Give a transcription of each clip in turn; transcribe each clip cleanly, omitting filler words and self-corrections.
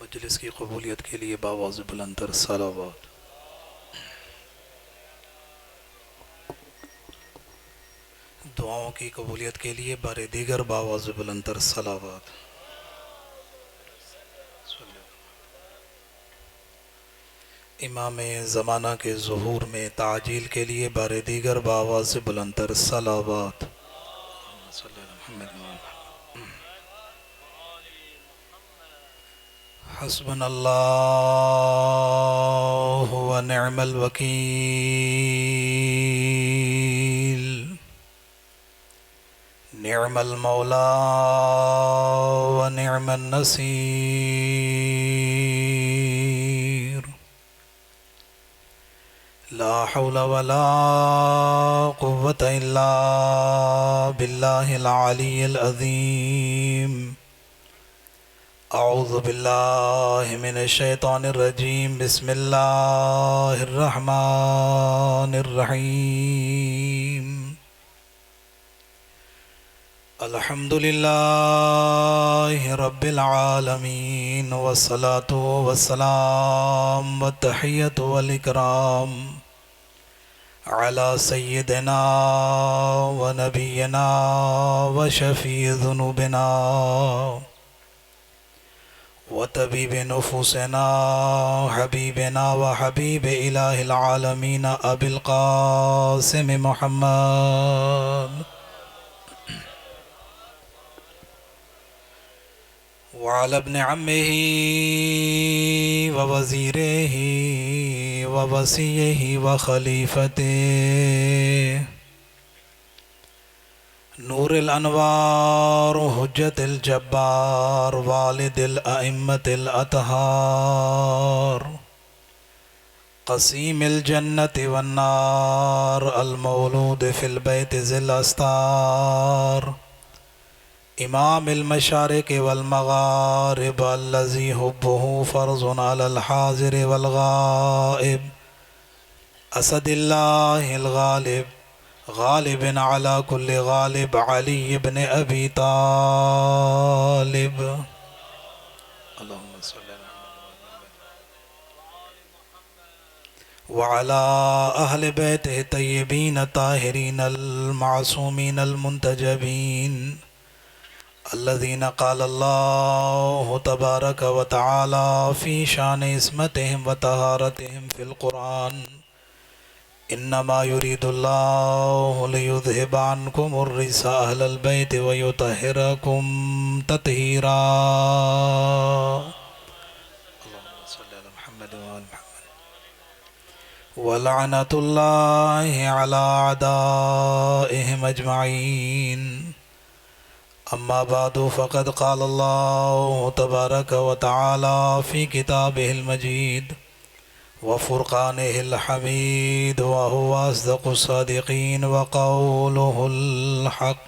مجلس کی قبولیت کے لیے باواز بلند تر صلوات۔ دعاؤں کی قبولیت کے لیے بار دیگر باواز بلند تر صلوات۔ امام زمانہ کے ظہور میں تعجیل کے لیے بار دیگر باواز بلند تر صلوات۔ حسبنا اللہ ونعم الوکیل، نعم المولا ونعم النصیر، لا حول ولا قوة الا باللہ العلی العظیم۔ اعوذ باللہ من الشیطان الرجیم، بسم اللہ الرحمن الرحیم۔ الحمد للہ رب العالمین، والصلاة والسلام والتحیۃ والاکرام علی سیدنا ونبینا وشفیع ذنوبنا وطبیب نفوسنا حبیبنا وحبیب الہ العالمین ابی القاسم محمد وعلی ابن عمہ ووزیرہ ووصیہ وخلیفتہ نور الانوار حجت الجبار والد الائمة الاطہار قسیم الجنت والنار المولود فی البیت ذی الاستار امام المشارق والمغارب الذی حبہ فرض علی الحاضر والغائب اسد اللہ الغالب غالب علی کل غالب علی بن ابی طالب اللہم صلی وعلی اہل بیتہ الطیبین الطاہرین المعصومین المنتجبین الذین قال اللہ تبارک وتعالی فی شان عصمتہم وطہارتہم فی القرآن انما يريد الله ليذهب عنكم الرجس اهل البيت ويطهركم تطهيرا اللهم صل على محمد وآل محمد ولعنة الله على أعدائهم أجمعين اما بعد فقد قال الله تبارك وتعالى في كتابه المجيد وفرقانه الحميد وهو أصدق الصادقين وقوله الحق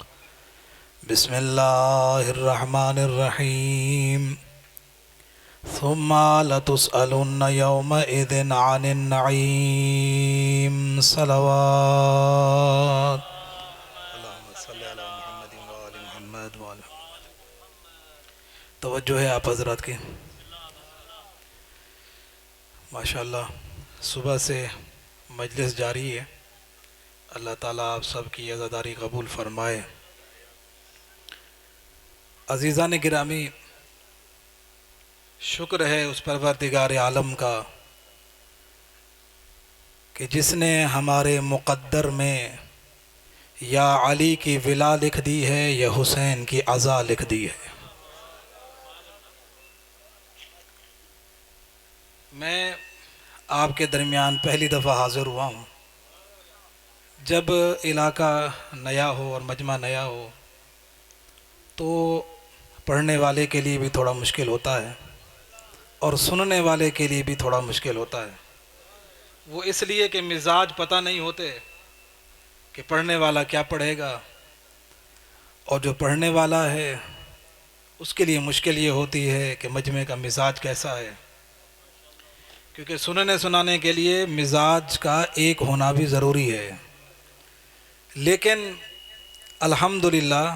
بسم الله الرحمن الرحيم ثم لتسألن يومئذ عن النعيم صلوات اللهم صل على محمد وآل محمد وآل محمد۔ توجہ ہے آپ حضرات کی، ماشاءاللہ صبح سے مجلس جاری ہے، اللہ تعالیٰ آپ سب کی عزاداری قبول فرمائے۔ عزیزان گرامی، شکر ہے اس پروردگار عالم کا کہ جس نے ہمارے مقدر میں یا علی کی ولا لکھ دی ہے یا حسین کی عزا لکھ دی ہے۔ میں آپ کے درمیان پہلی دفعہ حاضر ہوا ہوں۔ جب علاقہ نیا ہو اور مجمع نیا ہو تو پڑھنے والے کے لیے بھی تھوڑا مشکل ہوتا ہے اور سننے والے کے لیے بھی تھوڑا مشکل ہوتا ہے۔ وہ اس لیے کہ مزاج پتہ نہیں ہوتے کہ پڑھنے والا کیا پڑھے گا، اور جو پڑھنے والا ہے اس کے لیے مشکل یہ ہوتی ہے کہ مجمع کا مزاج کیسا ہے، کیونکہ سننے سنانے کے لیے مزاج کا ایک ہونا بھی ضروری ہے۔ لیکن الحمدللہ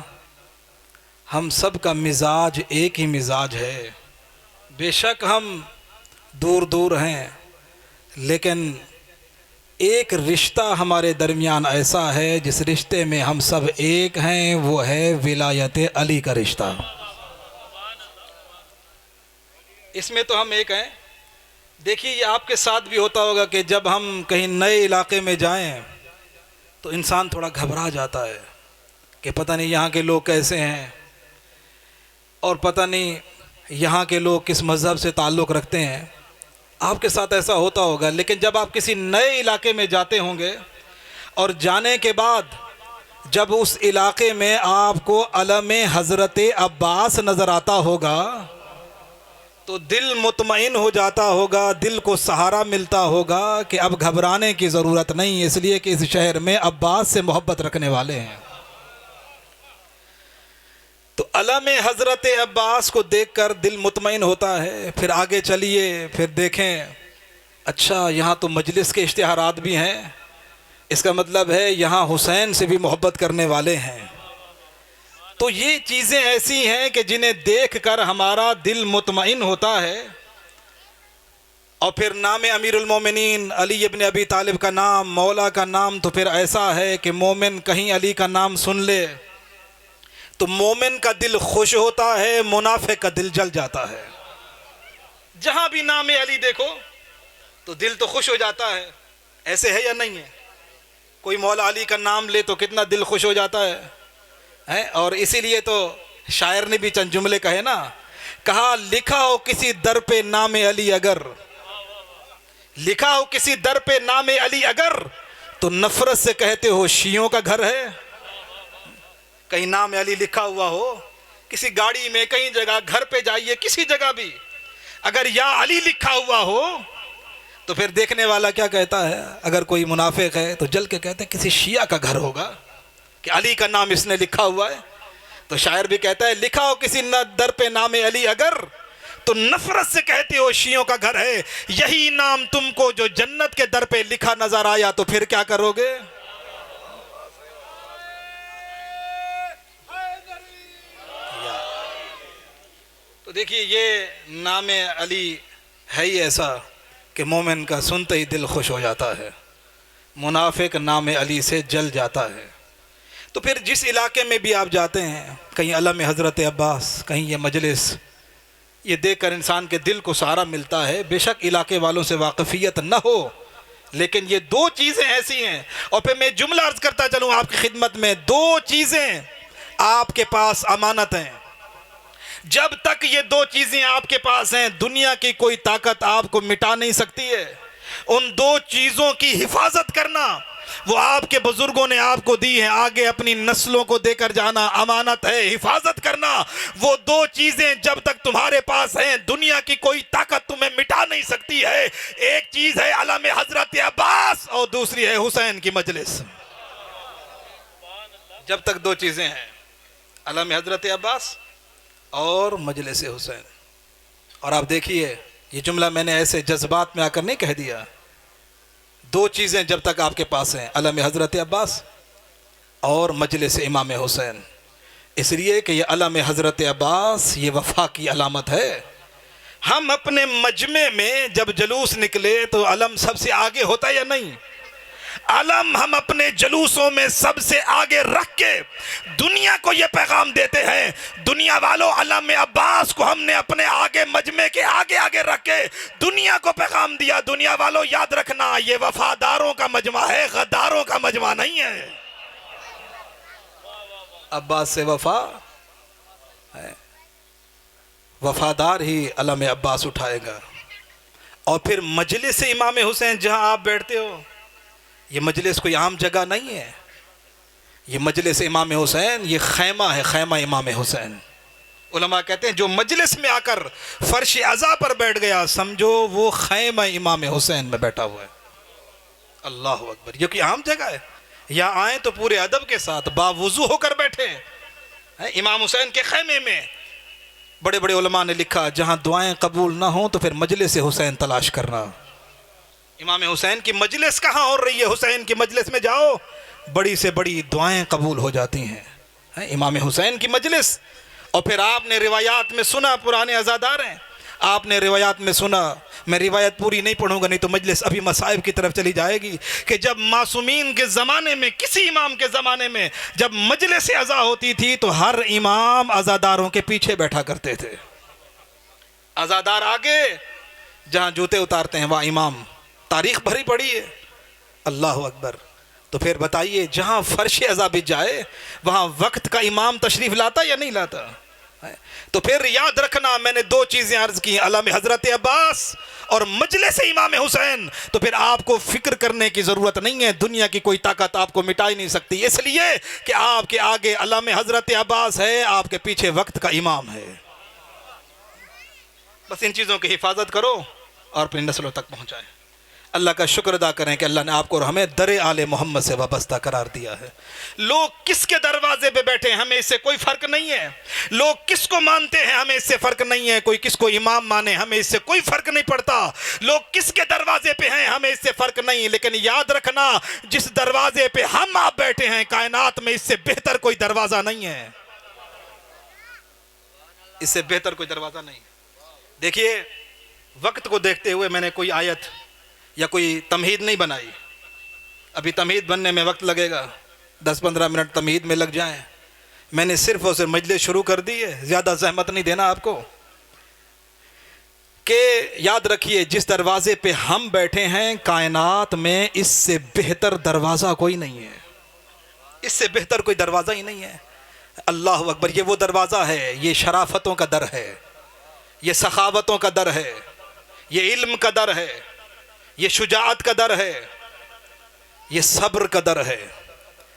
ہم سب کا مزاج ایک ہی مزاج ہے، بے شک ہم دور دور ہیں، لیکن ایک رشتہ ہمارے درمیان ایسا ہے جس رشتے میں ہم سب ایک ہیں، وہ ہے ولایت علی کا رشتہ۔ اس میں تو ہم ایک ہیں۔ دیکھیے یہ آپ کے ساتھ بھی ہوتا ہوگا کہ جب ہم کہیں نئے علاقے میں جائیں تو انسان تھوڑا گھبرا جاتا ہے کہ پتہ نہیں یہاں کے لوگ کیسے ہیں، اور پتہ نہیں یہاں کے لوگ کس مذہب سے تعلق رکھتے ہیں۔ آپ کے ساتھ ایسا ہوتا ہوگا، لیکن جب آپ کسی نئے علاقے میں جاتے ہوں گے اور جانے کے بعد جب اس علاقے میں آپ کو علم حضرت عباس نظر آتا ہوگا تو دل مطمئن ہو جاتا ہوگا، دل کو سہارا ملتا ہوگا کہ اب گھبرانے کی ضرورت نہیں، اس لیے کہ اس شہر میں عباس سے محبت رکھنے والے ہیں۔ تو علم حضرت عباس کو دیکھ کر دل مطمئن ہوتا ہے۔ پھر آگے چلیے، پھر دیکھیں اچھا یہاں تو مجلس کے اشتہارات بھی ہیں، اس کا مطلب ہے یہاں حسین سے بھی محبت کرنے والے ہیں۔ تو یہ چیزیں ایسی ہیں کہ جنہیں دیکھ کر ہمارا دل مطمئن ہوتا ہے۔ اور پھر نام امیر المومنین علی ابن ابی طالب کا نام، مولا کا نام، تو پھر ایسا ہے کہ مومن کہیں علی کا نام سن لے تو مومن کا دل خوش ہوتا ہے، منافق کا دل جل جاتا ہے۔ جہاں بھی نام علی دیکھو تو دل تو خوش ہو جاتا ہے، ایسے ہے یا نہیں ہے؟ کوئی مولا علی کا نام لے تو کتنا دل خوش ہو جاتا ہے۔ اور اسی لیے تو شاعر نے بھی چند جملے کہے نا، کہا لکھا ہو کسی در پہ نام علی اگر، لکھا ہو کسی در پہ نام علی اگر، تو نفرت سے کہتے ہو شیعوں کا گھر ہے۔ کہیں نام علی لکھا ہوا ہو کسی گاڑی میں، کہیں جگہ، گھر پہ جائیے کسی جگہ بھی، اگر یا علی لکھا ہوا ہو تو پھر دیکھنے والا کیا کہتا ہے؟ اگر کوئی منافق ہے تو جل کے کہتے ہیں کسی شیعہ کا گھر ہوگا کہ علی کا نام اس نے لکھا ہوا ہے۔ تو شاعر بھی کہتا ہے لکھا ہو کسی در پہ نام علی اگر، تو نفرت سے کہتے ہو شیعوں کا گھر ہے۔ یہی نام تم کو جو جنت کے در پہ لکھا نظر آیا تو پھر کیا کرو گے؟ تو دیکھیے یہ نام علی ہے ہی ایسا کہ مومن کا سنتے ہی دل خوش ہو جاتا ہے، منافق نام علی سے جل جاتا ہے۔ تو پھر جس علاقے میں بھی آپ جاتے ہیں، کہیں علم حضرت عباس، کہیں یہ مجلس، یہ دیکھ کر انسان کے دل کو سہارا ملتا ہے۔ بے شک علاقے والوں سے واقفیت نہ ہو، لیکن یہ دو چیزیں ایسی ہیں، اور پھر میں جملہ عرض کرتا چلوں آپ کی خدمت میں، دو چیزیں آپ کے پاس امانت ہیں۔ جب تک یہ دو چیزیں آپ کے پاس ہیں، دنیا کی کوئی طاقت آپ کو مٹا نہیں سکتی ہے۔ ان دو چیزوں کی حفاظت کرنا وہ آپ کے بزرگوں نے آپ کو دی ہیں، آگے اپنی نسلوں کو دے کر جانا امانت ہے۔ حفاظت کرنا وہ دو چیزیں جب تک تمہارے پاس ہیں، دنیا کی کوئی طاقت تمہیں مٹا نہیں سکتی ہے۔ ایک چیز ہے علم حضرت عباس، اور دوسری ہے حسین کی مجلس۔ جب تک دو چیزیں ہیں، علم حضرت عباس اور مجلس حسین۔ اور آپ دیکھیے یہ جملہ میں نے ایسے جذبات میں آ کر نہیں کہہ دیا، دو چیزیں جب تک آپ کے پاس ہیں، علم حضرت عباس اور مجلس امام حسین، اس لیے کہ یہ علم حضرت عباس یہ وفا کی علامت ہے۔ ہم اپنے مجمع میں جب جلوس نکلے تو علم سب سے آگے ہوتا یا نہیں؟ علم ہم اپنے جلوسوں میں سب سے آگے رکھ کے دنیا کو یہ پیغام دیتے ہیں، دنیا والوں علم عباس کو ہم نے اپنے آگے مجمع کے آگے آگے رکھ کے دنیا کو پیغام دیا۔ دنیا والوں یاد رکھنا یہ وفاداروں کا مجمع ہے، غداروں کا مجمع نہیں ہے۔ عباس سے وفا ہے، وفادار ہی علم عباس اٹھائے گا۔ اور پھر مجلس امام حسین جہاں آپ بیٹھتے ہو، یہ مجلس کوئی عام جگہ نہیں ہے، یہ مجلس امام حسین یہ خیمہ ہے، خیمہ امام حسین۔ علماء کہتے ہیں جو مجلس میں آ کر فرش عزا پر بیٹھ گیا سمجھو وہ خیمہ امام حسین میں بیٹھا ہوا ہے۔ اللہ اکبر، یہ کوئی عام جگہ ہے؟ یا آئیں تو پورے ادب کے ساتھ باوضو ہو کر بیٹھے ہیں امام حسین کے خیمے میں۔ بڑے بڑے علماء نے لکھا جہاں دعائیں قبول نہ ہوں تو پھر مجلس حسین تلاش کرنا۔ امام حسین کی مجلس کہاں ہو رہی ہے؟ حسین کی مجلس میں جاؤ، بڑی سے بڑی دعائیں قبول ہو جاتی ہیں۔ امام حسین کی مجلس۔ اور پھر آپ نے روایات میں سنا، پرانے عزادار ہیں، آپ نے روایات میں سنا، میں روایت پوری نہیں پڑھوں گا نہیں تو مجلس ابھی مصائب کی طرف چلی جائے گی، کہ جب معصومین کے زمانے میں، کسی امام کے زمانے میں جب مجلس عزا ہوتی تھی تو ہر امام عزاداروں کے پیچھے بیٹھا کرتے تھے. عزادار آگے، جہاں جوتے اتارتے ہیں وہاں امام. تاریخ بھری پڑی ہے. اللہ اکبر. تو پھر بتائیے جہاں فرش عزا بچ جائے وہاں وقت کا امام تشریف لاتا یا نہیں لاتا؟ تو پھر یاد رکھنا، میں نے 2 چیزیں عرض کی، علم حضرت عباس اور مجلس امام حسین. تو پھر آپ کو فکر کرنے کی ضرورت نہیں ہے، دنیا کی کوئی طاقت آپ کو مٹا ہی نہیں سکتی، اس لیے کہ آپ کے آگے علم حضرت عباس ہے، آپ کے پیچھے وقت کا امام ہے. بس ان چیزوں کی حفاظت کرو اور اپنی نسلوں تک پہنچائیں. اللہ کا شکر ادا کریں کہ اللہ نے آپ کو اور ہمیں در آل محمد سے وابستہ قرار دیا ہے. لوگ کس کے دروازے پہ بیٹھے ہیں ہمیں اس سے کوئی فرق نہیں ہے، لوگ کس کو مانتے ہیں ہمیں اس سے فرق نہیں ہے، کوئی کس کو امام مانے ہمیں اس سے کوئی فرق نہیں پڑتا، لوگ کس کے دروازے پہ ہیں ہمیں اس سے فرق نہیں. لیکن یاد رکھنا، جس دروازے پہ ہم آپ بیٹھے ہیں کائنات میں اس سے بہتر کوئی دروازہ نہیں ہے، اس سے بہتر کوئی دروازہ نہیں. دیکھیے وقت کو دیکھتے ہوئے میں نے کوئی آیت یا کوئی تمہید نہیں بنائی. ابھی تمہید بننے میں وقت لگے گا، 10-15 منٹ تمہید میں لگ جائیں. میں نے صرف اور صرف مجلس شروع کر دی ہے، زیادہ زحمت نہیں دینا آپ کو. کہ یاد رکھیے جس دروازے پہ ہم بیٹھے ہیں کائنات میں اس سے بہتر دروازہ کوئی نہیں ہے، اس سے بہتر کوئی دروازہ ہی نہیں ہے. اللہ اکبر. یہ وہ دروازہ ہے، یہ شرافتوں کا در ہے، یہ سخاوتوں کا در ہے، یہ علم کا در ہے، یہ شجاعت کا در ہے، یہ صبر کا در ہے.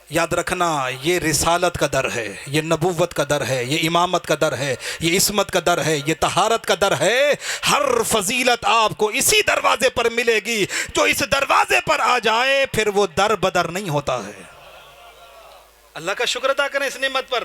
یاد رکھنا یہ رسالت کا در ہے، یہ نبوت کا در ہے، یہ امامت کا در ہے، یہ عصمت کا در ہے، یہ طہارت کا در ہے. ہر فضیلت آپ کو اسی دروازے پر ملے گی. جو اس دروازے پر آ جائے پھر وہ در بدر نہیں ہوتا ہے. اللہ کا شکر ادا کریں اس نعمت پر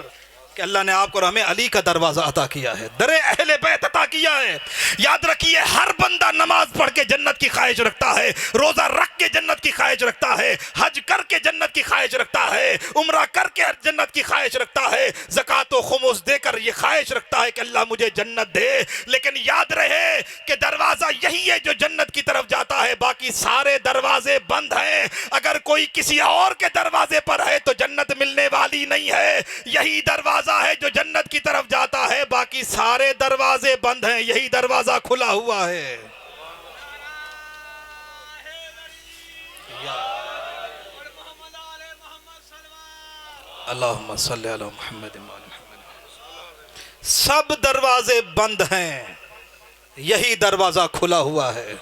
کہ اللہ نے آپ کو اور ہمیں علی کا دروازہ عطا کیا ہے، در اہل بیت عطا کیا ہے. یاد رکھیے ہر بندہ نماز پڑھ کے جنت کی خواہش رکھتا ہے، روزہ رکھ کے جنت کی خواہش رکھتا ہے، حج کر کے جنت کی خواہش رکھتا ہے، عمرہ کر کے جنت کی خواہش رکھتا ہے، زکوٰۃ و خمس دے کر یہ خواہش رکھتا ہے کہ اللہ مجھے جنت دے. لیکن یاد رہے کہ دروازہ یہی ہے جو جنت کی طرف جاتا ہے، باقی سارے دروازے بند ہیں. اگر کوئی کسی اور کے دروازے پر ہے تو جنت ملنے والی نہیں ہے. یہی دروازہ ہے جو جنت کی طرف جاتا ہے، باقی سارے دروازے بند ہیں، یہی دروازہ کھلا ہوا ہے. اللہم صلی علی محمد. سب دروازے بند ہیں، یہی دروازہ کھلا ہوا ہے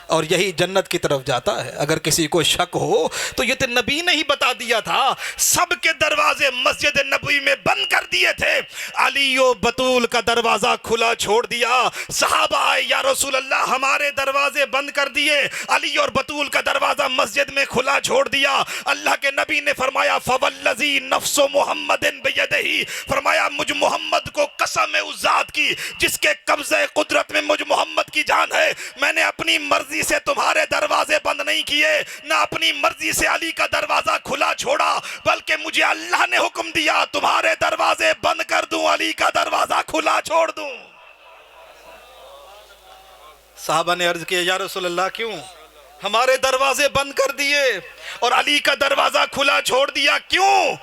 اور یہی جنت کی طرف جاتا ہے. اگر کسی کو شک ہو تو یہ تو نبی نے ہی بتا دیا تھا. سب کے دروازے مسجد نبوی میں بند کر دیے تھے، علی و بطول کا دروازہ کھلا چھوڑ دیا. صحابہ آئے، یا رسول اللہ ہمارے دروازے بند کر دیے، علی اور بطول کا دروازہ مسجد میں کھلا چھوڑ دیا. اللہ کے نبی نے فرمایا فوالذی نفس محمد بیدہ، فرمایا مجھ محمد کو قسم ہے اس ذات کی جس کے قبضہ قدرت میں مجھ محمد کی جان ہے، میں نے اپنی مرضی سے تمہارے دروازے بند نہیں کیے، نہ اپنی مرضی سے علی کا دروازہ کھلا چھوڑا، بلکہ مجھے اللہ نے حکم دیا تمہارے دروازے بند کر دوں، علی کا دروازہ کھلا چھوڑ دوں. صحابہ نے عرض کیا یا رسول اللہ کیوں؟ ہمارے دروازے بند کر دیے اور علی کا دروازہ کھلا چھوڑ دیا، کیوں؟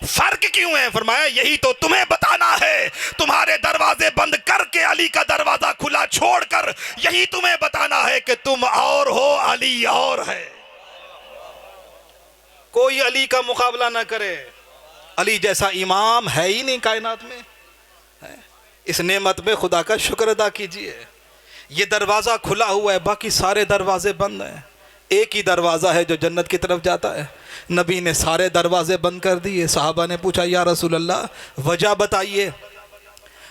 فرق کیوں ہے؟ فرمایا یہی تو تمہیں بتانا ہے، تمہارے دروازے بند کر کے علی کا دروازہ کھلا چھوڑ کر یہی تمہیں بتانا ہے کہ تم اور ہو، علی اور ہے. کوئی علی کا مقابلہ نہ کرے، علی جیسا امام ہے ہی نہیں کائنات میں. اس نعمت میں خدا کا شکر ادا کیجئے. یہ دروازہ کھلا ہوا ہے، باقی سارے دروازے بند ہیں. ایک ہی دروازہ ہے جو جنت کی طرف جاتا ہے. نبی نے سارے دروازے بند کر دیے. صحابہ نے پوچھا یا رسول اللہ وجہ بتائیے،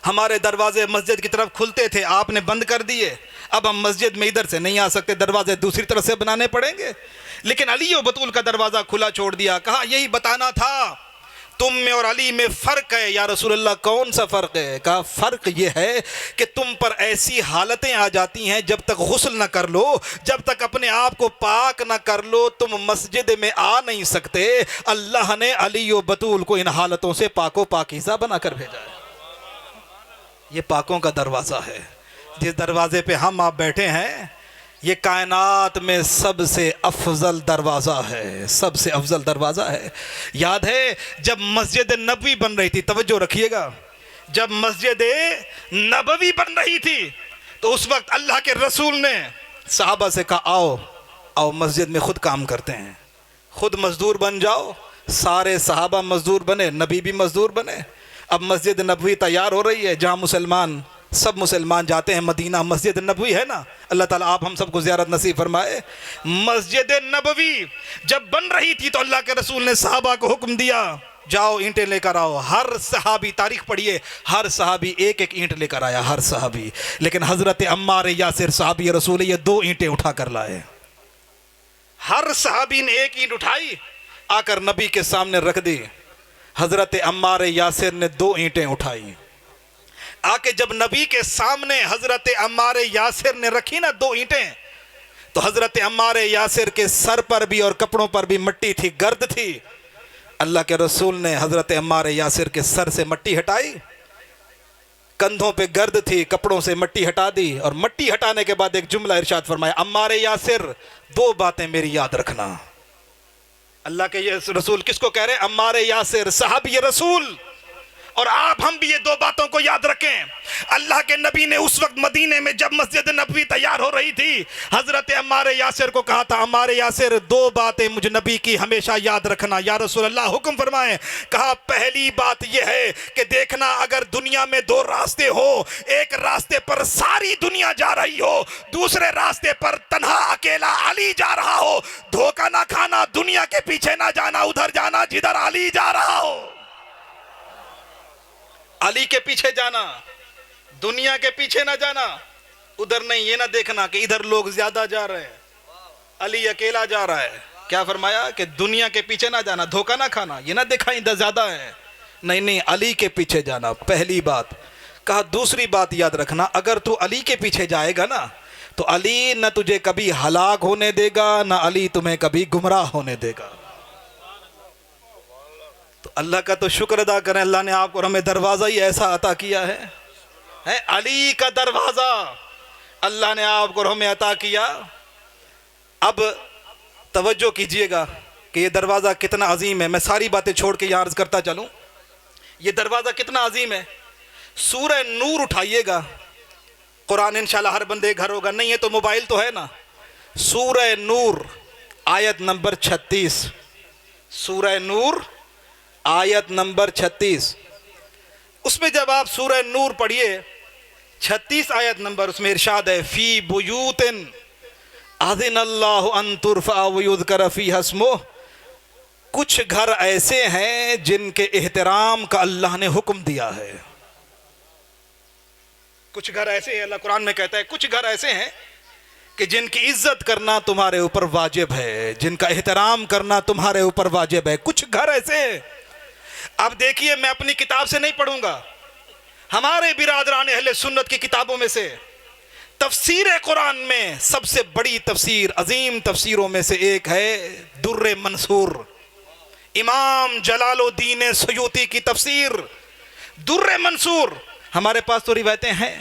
ہمارے دروازے مسجد کی طرف کھلتے تھے، آپ نے بند کر دیے، اب ہم مسجد میں ادھر سے نہیں آ سکتے، دروازے دوسری طرف سے بنانے پڑیں گے. لیکن علی و بطول کا دروازہ کھلا چھوڑ دیا. کہا یہی بتانا تھا، تم میں اور علی میں فرق ہے. یا رسول اللہ کون سا فرق ہے؟ کہا فرق یہ ہے کہ تم پر ایسی حالتیں آ جاتی ہیں جب تک غسل نہ کر لو، جب تک اپنے آپ کو پاک نہ کر لو تم مسجد میں آ نہیں سکتے. اللہ نے علی و بطول کو ان حالتوں سے پاک و پاکیزہ بنا کر بھیجا ہے. یہ پاکوں کا دروازہ ہے. جس دروازے پہ ہم آپ بیٹھے ہیں یہ کائنات میں سب سے افضل دروازہ ہے، سب سے افضل دروازہ ہے۔ یاد ہے جب مسجد نبوی بن رہی تھی، توجہ رکھیے گا، جب مسجد نبوی بن رہی تھی تو اس وقت اللہ کے رسول نے صحابہ سے کہا آؤ آؤ مسجد میں خود کام کرتے ہیں، خود مزدور بن جاؤ۔ سارے صحابہ مزدور بنے، نبی بھی مزدور بنے۔ اب مسجد نبوی تیار ہو رہی ہے، جہاں سب مسلمان جاتے ہیں، مدینہ مسجد نبوی ہے نا، اللہ تعالیٰ آپ ہم سب کو زیارت نصیب فرمائے۔ مسجد نبوی جب بن رہی تھی تو اللہ کے رسول نے صحابہ کو حکم دیا جاؤ اینٹیں لے کر آؤ۔ ہر صحابی، تاریخ پڑھیے، ہر صحابی ایک ایک اینٹ لے کر آیا، ہر صحابی۔ لیکن حضرت عمار یاسر صحابی رسول یہ 2 اینٹیں اٹھا کر لائے۔ ہر صحابی نے ایک اینٹ اٹھائی، آ کر نبی کے سامنے رکھ دی۔ حضرت عمار یاسر نے 2 اینٹیں اٹھائی، آ کے جب نبی کے سامنے حضرت عمار یاسر نے رکھی نا 2 اینٹیں، تو حضرت عمار یاسر کے سر پر بھی اور کپڑوں پر بھی مٹی تھی، گرد تھی۔ اللہ کے رسول نے حضرت عمار یاسر کے سر سے مٹی ہٹائی، کندھوں پہ گرد تھی، کپڑوں سے مٹی ہٹا دی، اور مٹی ہٹانے کے بعد ایک جملہ ارشاد فرمایا، عمار یاسر 2 باتیں میری یاد رکھنا۔ اللہ کے یہ رسول کس کو کہہ رہے ہیں؟ عمار یاسر صحابی رسول۔ اور آپ ہم بھی یہ 2 باتوں کو یاد رکھیں۔ اللہ کے نبی نے اس وقت مدینے میں جب مسجد نبوی تیار ہو رہی تھی، حضرت عمار یاسر کو کہا تھا عمار یاسر 2 باتیں مجھے نبی کی ہمیشہ یاد رکھنا۔ یا رسول اللہ حکم فرمائیں۔ کہا پہلی بات یہ ہے کہ دیکھنا اگر دنیا میں 2 راستے ہو، ایک راستے پر ساری دنیا جا رہی ہو، دوسرے راستے پر تنہا اکیلا علی جا رہا ہو، دھوکہ نہ کھانا، دنیا کے پیچھے نہ جانا، ادھر جانا جدھر علی جا رہا ہو۔ علی کے پیچھے جانا، دنیا کے پیچھے نہ جانا، ادھر نہیں، یہ نہ دیکھنا کہ ادھر لوگ زیادہ جا رہے ہیں، علی اکیلا جا رہا ہے۔ کیا فرمایا کہ دنیا کے پیچھے نہ جانا، دھوکہ نہ کھانا، یہ نہ دیکھا ادھر زیادہ ہے، نہیں، علی کے پیچھے جانا، پہلی بات۔ کہا دوسری بات یاد رکھنا، اگر تو علی کے پیچھے جائے گا نا تو علی نہ تجھے کبھی ہلاک ہونے دے گا، نہ علی تمہیں کبھی گمراہ ہونے دے گا۔ تو اللہ کا تو شکر ادا کریں، اللہ نے آپ کو ہمیں دروازہ ہی ایسا عطا کیا ہے، علی کا دروازہ اللہ نے آپ کو ہمیں عطا کیا۔ اب توجہ کیجئے گا کہ یہ دروازہ کتنا عظیم ہے۔ میں ساری باتیں چھوڑ کے یہاں عرض کرتا چلوں، یہ دروازہ کتنا عظیم ہے۔ سورہ نور اٹھائیے گا، قرآن انشاءاللہ ہر بندے گھر ہوگا، نہیں ہے تو موبائل تو ہے نا۔ سورہ نور آیت نمبر 36، سورہ نور آیت نمبر 36۔ اس میں جب آپ سورہ نور پڑھیے 36 آیت نمبر، اس میں ارشاد ہے فی بیوت اذن اللہ ان ترفع ویذکر فیہا اسمہ، کچھ گھر ایسے ہیں جن کے احترام کا اللہ نے حکم دیا ہے۔ کچھ گھر ایسے ہیں، اللہ قرآن میں کہتا ہے کچھ گھر ایسے ہیں کہ جن کی عزت کرنا تمہارے اوپر واجب ہے، جن کا احترام کرنا تمہارے اوپر واجب ہے، کچھ گھر ایسے ہیں۔ اب دیکھیے میں اپنی کتاب سے نہیں پڑھوں گا، ہمارے برادران اہل سنت کی کتابوں میں سے تفسیر قرآن میں سب سے بڑی تفسیر، عظیم تفسیروں میں سے ایک ہے در منصور، امام جلال الدین سیوطی کی تفسیر در منصور۔ ہمارے پاس تو روایتیں ہیں،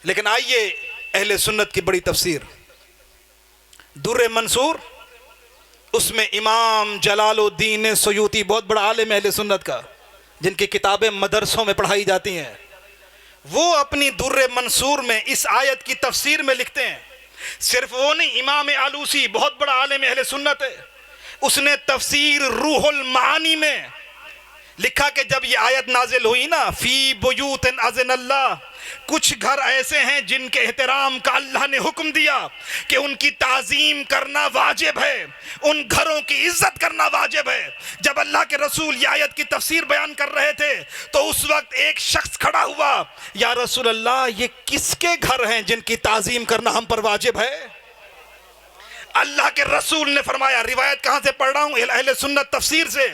لیکن آئیے اہل سنت کی بڑی تفسیر در منصور، اس میں امام جلال الدین سیوطی، بہت بڑا عالم اہل سنت کا، جن کی کتابیں مدرسوں میں پڑھائی جاتی ہیں، وہ اپنی در منصور میں اس آیت کی تفسیر میں لکھتے ہیں۔ صرف وہ نہیں، امام آلوسی بہت بڑا عالم اہل سنت ہے، اس نے تفسیر روح المعانی میں لکھا کہ جب یہ آیت نازل ہوئی نا فی بیوت اذن اللہ، کچھ گھر ایسے ہیں جن کے احترام کا اللہ نے حکم دیا کہ ان کی تعظیم کرنا واجب ہے، ان گھروں کی عزت کرنا واجب ہے۔ جب اللہ کے رسول یہ آیت کی تفسیر بیان کر رہے تھے تو اس وقت ایک شخص کھڑا ہوا، یا رسول اللہ یہ کس کے گھر ہیں جن کی تعظیم کرنا ہم پر واجب ہے؟ اللہ کے رسول نے فرمایا، روایت کہاں سے پڑھ رہا ہوں؟ اہل سنت تفسیر سے،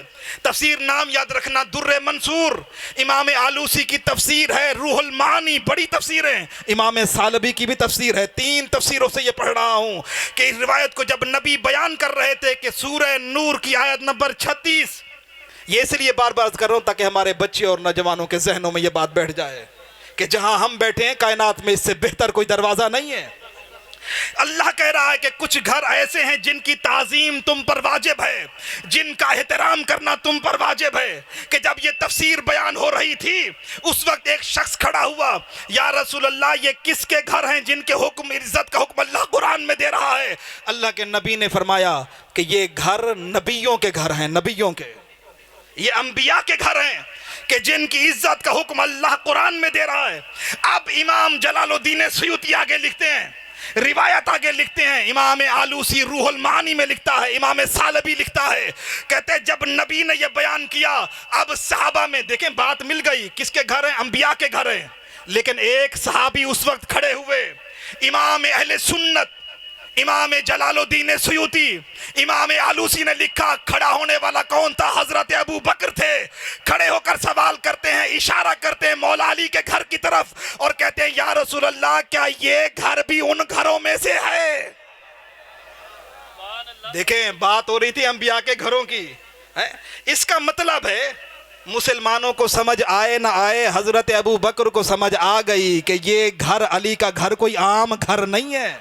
تفسیر نام یاد رکھنا در منصور، امام آلوسی کی تفسیر ہے روح المعانی، بڑی تفسیر ہے، امام سالبی کی بھی تفسیر ہے، 3 تفسیروں سے یہ پڑھ رہا ہوں کہ اس روایت کو جب نبی بیان کر رہے تھے کہ سورہ نور کی آیت نمبر 36، یہ اس لیے بار بار کر رہا ہوں تاکہ ہمارے بچے اور نوجوانوں کے ذہنوں میں یہ بات بیٹھ جائے کہ جہاں ہم بیٹھے ہیں کائنات میں اس سے بہتر کوئی دروازہ نہیں ہے۔ اللہ کہہ رہا ہے کہ کچھ گھر ایسے ہیں جن کی تعظیم تم پر واجب ہے، جن کا احترام کرنا تم پر واجب ہے، کہ جب یہ تفسیر بیان ہو رہی تھی اس وقت ایک شخص کھڑا ہوا، یا رسول اللہ یہ کس کے گھر ہیں جن کے حکم عزت کا حکم اللہ قرآن میں دے رہا ہے؟ اللہ کے نبی نے فرمایا کہ یہ گھر نبیوں کے گھر ہیں، نبیوں کے، یہ انبیاء کے گھر ہیں کہ جن کی عزت کا حکم اللہ قرآن میں دے رہا ہے۔ اب امام جلال الدین سیوطی آگے لکھتے ہیں، روایت آگے لکھتے ہیں، امام آلوسی روح المعانی میں لکھتا ہے، امام سالبی لکھتا ہے، کہتے ہیں جب نبی نے یہ بیان کیا اب صحابہ میں دیکھیں بات مل گئی، کس کے گھر ہیں؟ انبیاء کے گھر ہیں، لیکن ایک صحابی اس وقت کھڑے ہوئے، امام اہل سنت امام جلال الدین سیوطی، امام آلوسی نے لکھا کھڑا ہونے والا کون تھا؟ حضرت ابو بکر تھے۔ کھڑے ہو کر سوال کرتے ہیں، اشارہ کرتے ہیں مولا علی کے گھر کی طرف اور کہتے ہیں یا رسول اللہ کیا یہ گھر بھی ان گھروں میں سے ہے؟ دیکھیں بات ہو رہی تھی انبیاء کے گھروں کی، اس کا مطلب ہے مسلمانوں کو سمجھ آئے نہ آئے، حضرت ابو بکر کو سمجھ آ گئی کہ یہ گھر علی کا گھر کوئی عام گھر نہیں ہے۔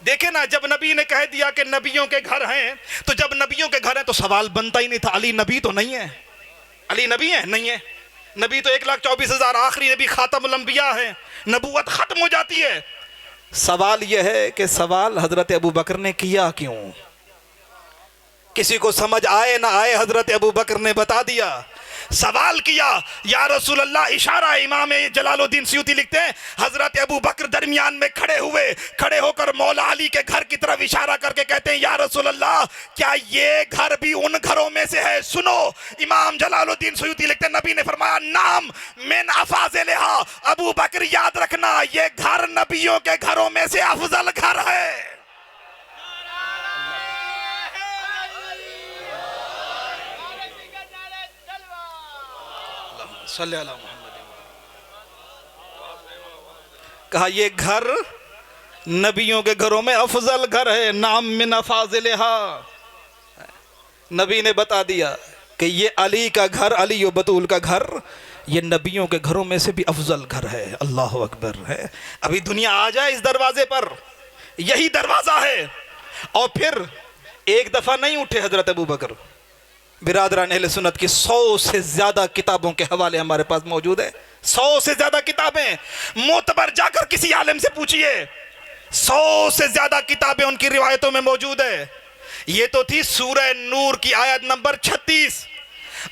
دیکھیں نا جب نبی نے کہہ دیا کہ نبیوں کے گھر ہیں، تو جب نبیوں کے گھر ہیں تو سوال بنتا ہی نہیں تھا علی نبی تو نہیں ہے؟ علی نبی ہے؟ نہیں ہے۔ نبی تو 1,24,000 آخری نبی خاتم الانبیاء ہے، نبوت ختم ہو جاتی ہے۔ سوال یہ ہے کہ سوال حضرت ابو بکر نے کیا کیوں؟ کسی کو سمجھ آئے نہ آئے حضرت ابو بکر نے بتا دیا، سوال کیا یا رسول اللہ، اشارہ امام جلال الدین سیوطی لکھتے ہیں حضرت ابو بکر درمیان میں کھڑے ہوئے، کھڑے ہو کر مولا علی کے گھر کی طرف اشارہ کر کے کہتے ہیں یا رسول اللہ کیا یہ گھر بھی ان گھروں میں سے ہے؟ سنو امام جلال الدین سیوطی لکھتے ہیں نبی نے فرمایا نام من افاضلہا، ابو بکر یاد رکھنا یہ گھر نبیوں کے گھروں میں سے افضل گھر ہے۔ صلی اللہ محمد، کہا یہ گھر نبیوں کے گھروں میں افضل گھر ہے، نام من افاضلہا۔ نبی نے بتا دیا کہ یہ علی کا گھر، علی و بطول کا گھر یہ نبیوں کے گھروں میں سے بھی افضل گھر ہے۔ اللہ اکبر ہے۔ ابھی دنیا آ جائے اس دروازے پر، یہی دروازہ ہے۔ اور پھر ایک دفعہ نہیں اٹھے حضرت ابو بکر۔ برادران اہل سنت کی 100 سے زیادہ کتابوں کے حوالے ہمارے پاس موجود ہے، 100 سے زیادہ کتابیں، معتبر جا کر کسی عالم سے پوچھئے، 100 سے زیادہ کتابیں ان کی روایتوں میں موجود ہے۔ یہ تو تھی سورہ نور کی آیت نمبر 36،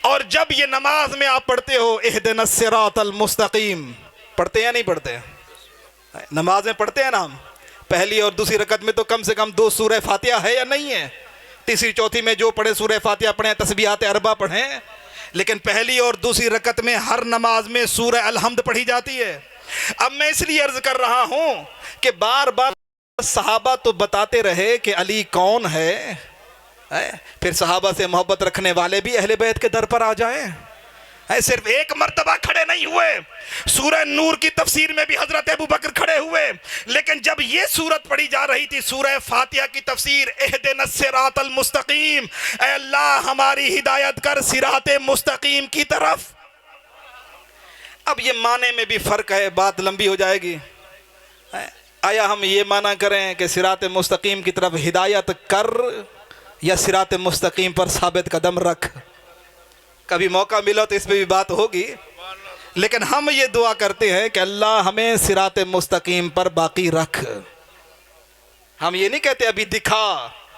اور جب یہ نماز میں آپ پڑھتے ہو اہدنا الصراط المستقیم، پڑھتے ہیں یا نہیں پڑھتے؟ نماز میں پڑھتے ہیں نا ہم، پہلی اور دوسری رکعت میں تو کم سے کم 2 سورہ فاتحہ ہے یا نہیں ہے؟ تیسری چوتھی میں جو پڑھے سورہ فاتحہ پڑھیں، تسبیحات اربع پڑھیں، لیکن پہلی اور دوسری رکعت میں ہر نماز میں سورہ الحمد پڑھی جاتی ہے۔ اب میں اس لیے عرض کر رہا ہوں کہ بار بار صحابہ تو بتاتے رہے کہ علی کون ہے، پھر صحابہ سے محبت رکھنے والے بھی اہل بیت کے در پر آ جائیں۔ صرف ایک مرتبہ کھڑے نہیں ہوئے، سورہ نور کی تفسیر میں بھی حضرت ابو بکر کھڑے ہوئے، لیکن جب یہ سورت پڑھی جا رہی تھی سورہ فاتحہ کی تفسیر اہدنا الصراط المستقیم، اے اللہ ہماری ہدایت کر صراط مستقیم کی طرف۔ اب یہ معنی میں بھی فرق ہے، بات لمبی ہو جائے گی۔ آیا ہم یہ معنی کریں کہ صراط مستقیم کی طرف ہدایت کر یا صراط مستقیم پر ثابت قدم رکھ؟ کبھی موقع ملا تو اس پہ بھی بات ہوگی، لیکن ہم یہ دعا کرتے ہیں کہ اللہ ہمیں صراط مستقیم پر باقی رکھ۔ ہم یہ نہیں کہتے ابھی دکھا،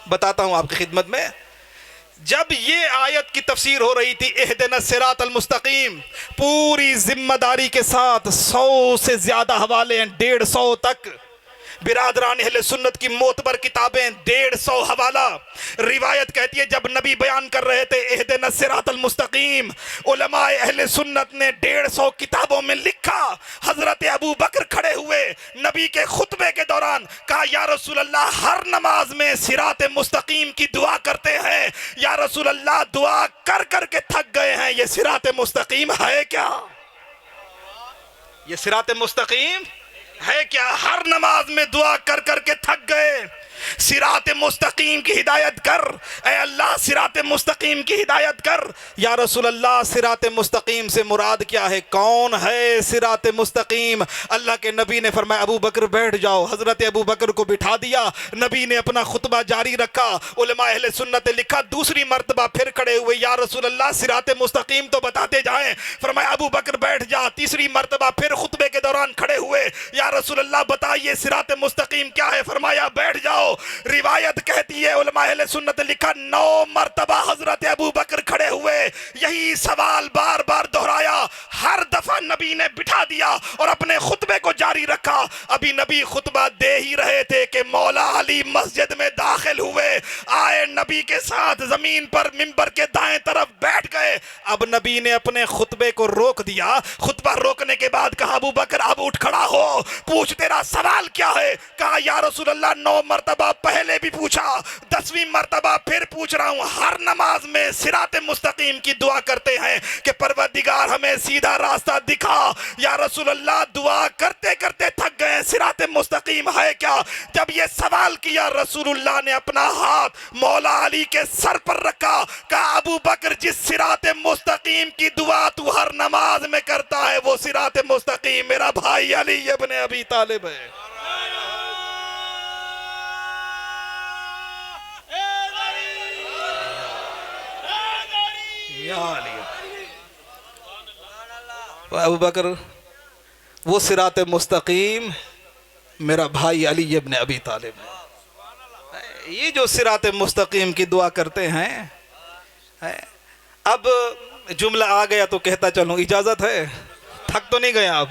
بتاتا ہوں آپ کی خدمت میں، جب یہ آیت کی تفسیر ہو رہی تھی اہدنا الصراط المستقیم، پوری ذمہ داری کے ساتھ 100 سے زیادہ حوالے ہیں، 150 تک، برادران اہل سنت کی معتبر کتابیں، 150 حوالہ۔ روایت کہتی ہے جب نبی بیان کر رہے تھے اہدنا الصراط المستقیم، علماء اہل سنت نے 150 کتابوں میں لکھا، حضرت ابو بکر کھڑے ہوئے نبی کے خطبے کے دوران کہا یا رسول اللہ ہر نماز میں صراط مستقیم کی دعا کرتے ہیں، یا رسول اللہ دعا کر کر کے تھک گئے ہیں، یہ صراط مستقیم ہے کیا؟ یہ صراط مستقیم ہے کیا؟ ہر نماز میں دعا کر کر کے تھک گئے، صراط مستقیم کی ہدایت کر، اے اللہ صراط مستقیم کی ہدایت کر۔ یا رسول اللہ صراط مستقیم سے مراد کیا ہے؟ کون ہے صراط مستقیم؟ اللہ کے نبی نے فرمایا ابو بکر بیٹھ جاؤ۔ حضرت ابو بکر کو بٹھا دیا، نبی نے اپنا خطبہ جاری رکھا۔ علماء اہل سنت نے لکھا دوسری مرتبہ پھر کھڑے ہوئے، یا رسول اللہ صراط مستقیم تو بتاتے جائیں۔ فرمایا ابو بکر بیٹھ جا۔ تیسری مرتبہ پھر خطبے کے دوران کھڑے ہوئے، یا رسول اللہ بتائیے صراط مستقیم کیا ہے؟ فرمایا بیٹھ جاؤ۔ روایت کہتی ہے علماء اہل سنت نے لکھا 9 مرتبہ حضرت ابو بکر کھڑے ہوئے، یہی سوال بار بار دہرایا، ہر دفعہ نبی نے بٹھا دیا اور اپنے خطبے کو جاری رکھا۔ ابھی نبی خطبہ دے ہی رہے تھے کہ مولا علی مسجد میں داخل ہوئے، آئے نبی کے ساتھ زمین پر منبر کے دائیں طرف بیٹھ گئے۔ اب نبی نے اپنے خطبے کو روک دیا۔ خطبہ روکنے کے بعد کہا ابو بکر اب اٹھ کھڑا ہو، پوچھ تیرا سوال کیا ہے؟ کہا یا رسول اللہ 9 مرتبہ پہلے بھی پوچھا، 10ویں مرتبہ پھر پوچھ رہا ہوں۔ ہر نماز میں صراط مستقیم کی دعا کرتے ہیں کہ پروردگار ہمیں سیدھا راستہ دکھا۔ یا رسول اللہ دعا کرتے کرتے تھک گئے، صراط مستقیم ہے کیا؟ جب یہ سوال کیا رسول اللہ نے اپنا ہاتھ مولا علی کے سر پر رکھا، کہا ابو بکر جس صراط مستقیم کی دعا تو ہر نماز میں کرتا ہے وہ صراط مستقیم میرا بھائی علی ابن ابی طالب ہے۔ ابو بکر وہ صراط مستقیم میرا بھائی علی ابن ابی طالب ہے۔ یہ جو صراط مستقیم کی دعا کرتے ہیں، اب جملہ آ گیا تو کہتا چلوں، اجازت ہے؟ تھک تو نہیں گیا؟ اب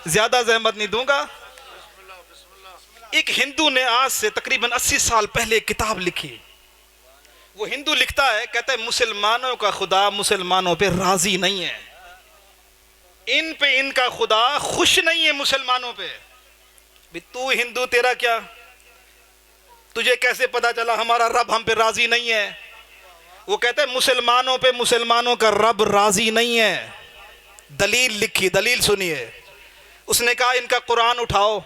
زیادہ زحمت نہیں دوں گا۔ ایک ہندو نے آج سے تقریباً 80 سال پہلے ایک کتاب لکھی۔ وہ ہندو لکھتا ہے، کہتا ہے مسلمانوں کا خدا مسلمانوں پہ راضی نہیں ہے، ان پہ ان کا خدا خوش نہیں ہے مسلمانوں پہ۔ بھی تو ہندو تیرا کیا؟ تجھے کیسے پتا چلا ہمارا رب ہم پہ راضی نہیں ہے؟ وہ کہتا ہے مسلمانوں پہ مسلمانوں کا رب راضی نہیں ہے۔ دلیل لکھی، دلیل سنیے۔ اس نے کہا ان کا قرآن اٹھاؤ۔